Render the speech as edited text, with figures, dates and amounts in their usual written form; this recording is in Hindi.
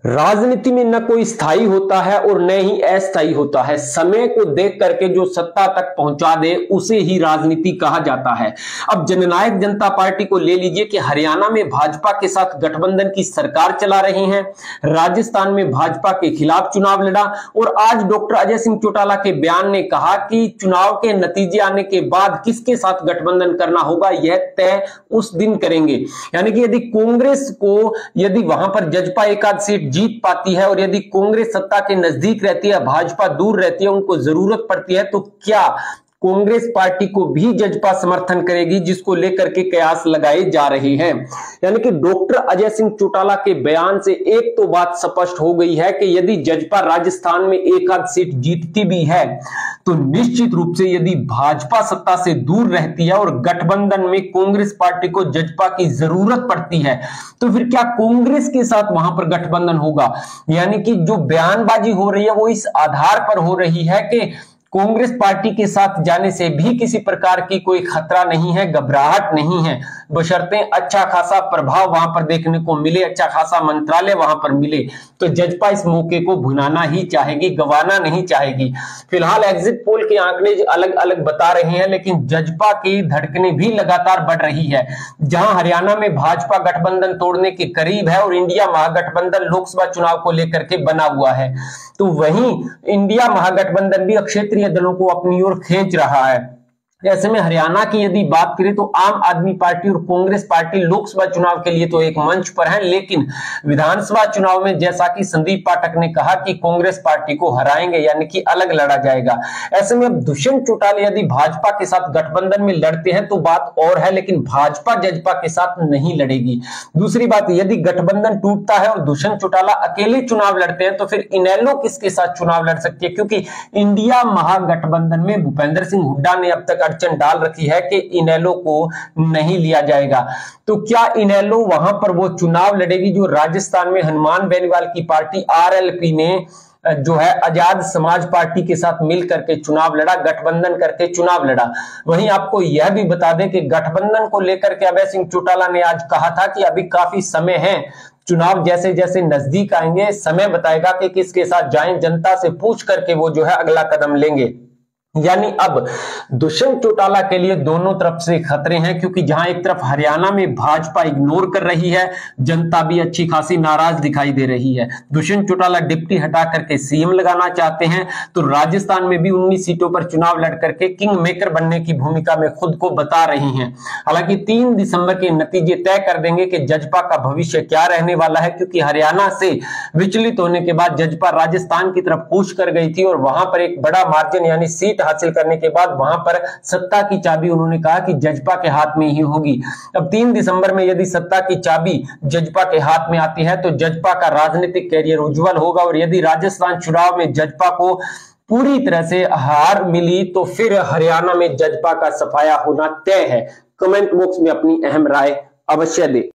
राजनीति में न कोई स्थायी होता है और न ही अस्थायी होता है। समय को देख करके जो सत्ता तक पहुंचा दे उसे ही राजनीति कहा जाता है। अब जननायक जनता पार्टी को ले लीजिए कि हरियाणा में भाजपा के साथ गठबंधन की सरकार चला रहे हैं, राजस्थान में भाजपा के खिलाफ चुनाव लड़ा और आज डॉक्टर अजय सिंह चौटाला के बयान ने कहा कि चुनाव के नतीजे आने के बाद किसके साथ गठबंधन करना होगा यह तय उस दिन करेंगे। यानी कि यदि कांग्रेस को यदि वहां पर जजपा एक आध सीट जीत पाती है और यदि कांग्रेस सत्ता के नजदीक रहती है, भाजपा दूर रहती है, उनको जरूरत पड़ती है, तो क्या कांग्रेस पार्टी को भी जजपा समर्थन करेगी, जिसको लेकर के कयास लगाए जा रहे हैं। यानी कि डॉक्टर अजय सिंह चौटाला के बयान से एक तो बात स्पष्ट हो गई है कि यदि जजपा राजस्थान में एक आध सीट जीतती भी है तो निश्चित रूप से यदि भाजपा सत्ता से दूर रहती है और गठबंधन में कांग्रेस पार्टी को जजपा की जरूरत पड़ती है तो फिर क्या कांग्रेस के साथ वहां पर गठबंधन होगा। यानी कि जो बयानबाजी हो रही है वो इस आधार पर हो रही है कि कांग्रेस पार्टी के साथ जाने से भी किसी प्रकार की कोई खतरा नहीं है, घबराहट नहीं है, बशर्ते अच्छा खासा प्रभाव वहां पर देखने को मिले, अच्छा खासा मंत्रालय वहां पर मिले। तो जजपा इस मौके को भुनाना ही चाहेगी, गंवाना नहीं चाहेगी। फिलहाल एग्जिट पोल के आंकड़े अलग अलग बता रहे हैं, लेकिन जजपा की धड़कनें भी लगातार बढ़ रही है। जहां हरियाणा में भाजपा गठबंधन तोड़ने के करीब है और इंडिया महागठबंधन लोकसभा चुनाव को लेकर के बना हुआ है, तो वहीं इंडिया महागठबंधन भी क्षेत्रीय दलों को अपनी ओर खींच रहा है। ऐसे में हरियाणा की यदि बात करें तो आम आदमी पार्टी और कांग्रेस पार्टी लोकसभा चुनाव के लिए तो एक मंच पर है, लेकिन विधानसभा चुनाव में जैसा कि संदीप पाठक ने कहा कि कांग्रेस पार्टी को हराएंगे, यानी कि अलग लड़ा जाएगा। ऐसे में अब दुष्यंत चौटाला यदि भाजपा के साथ गठबंधन में लड़ते हैं तो बात और है, लेकिन भाजपा जजपा के साथ नहीं लड़ेगी। दूसरी बात, यदि गठबंधन टूटता है और दुष्यंत चौटाला अकेले चुनाव लड़ते हैं तो फिर इनेलो किसके साथ चुनाव लड़ सकती है, क्योंकि इंडिया महागठबंधन में भूपेंद्र सिंह हुड्डा ने अब तक अड़चन डाल रखी है कि इनेलो को नहीं लिया जाएगा। तो क्या इनेलो वहां पर वो चुनाव लड़ेगी जो राजस्थान में हनुमान बेनीवाल की पार्टी आरएलपी ने जो है आजाद समाज पार्टी के साथ मिल करके चुनाव लड़ा, गठबंधन करके चुनाव लड़ा। वहीं आपको यह भी बता दें कि गठबंधन को लेकर के अभय सिंह चौटाला ने आज कहा था कि अभी काफी समय है, चुनाव जैसे जैसे नजदीक आएंगे समय बताएगा कि किसके साथ जाएं, जनता से पूछ करके वो जो है अगला कदम लेंगे। यानी अब दुष्यंत चौटाला के लिए दोनों तरफ से खतरे हैं, क्योंकि जहां एक तरफ हरियाणा में भाजपा इग्नोर कर रही है, जनता भी अच्छी खासी नाराज दिखाई दे रही है। दुष्यंत चौटाला डिप्टी हटा करके सीएम लगाना चाहते हैं, तो राजस्थान में भी 19 सीटों पर चुनाव लड़ करके किंग मेकर बनने की भूमिका में खुद को बता रही हैं। हालांकि 3 दिसंबर के नतीजे तय कर देंगे कि जजपा का भविष्य क्या रहने वाला है, क्योंकि हरियाणा से विचलित होने के बाद जजपा राजस्थान की तरफ कूच कर गई थी और वहां पर एक बड़ा मार्जिन यानी सीट हासिल करने के बाद वहां पर सत्ता की चाबी उन्होंने कहा कि जजपा के हाथ में ही होगी। अब 3 दिसंबर में यदि सत्ता की चाबी जजपा के हाथ में आती है तो जजपा का राजनीतिक कैरियर उज्जवल होगा, और यदि राजस्थान चुनाव में जजपा को पूरी तरह से हार मिली तो फिर हरियाणा में जजपा का सफाया होना तय है। कमेंट बॉक्स में अपनी अहम राय अवश्य दें।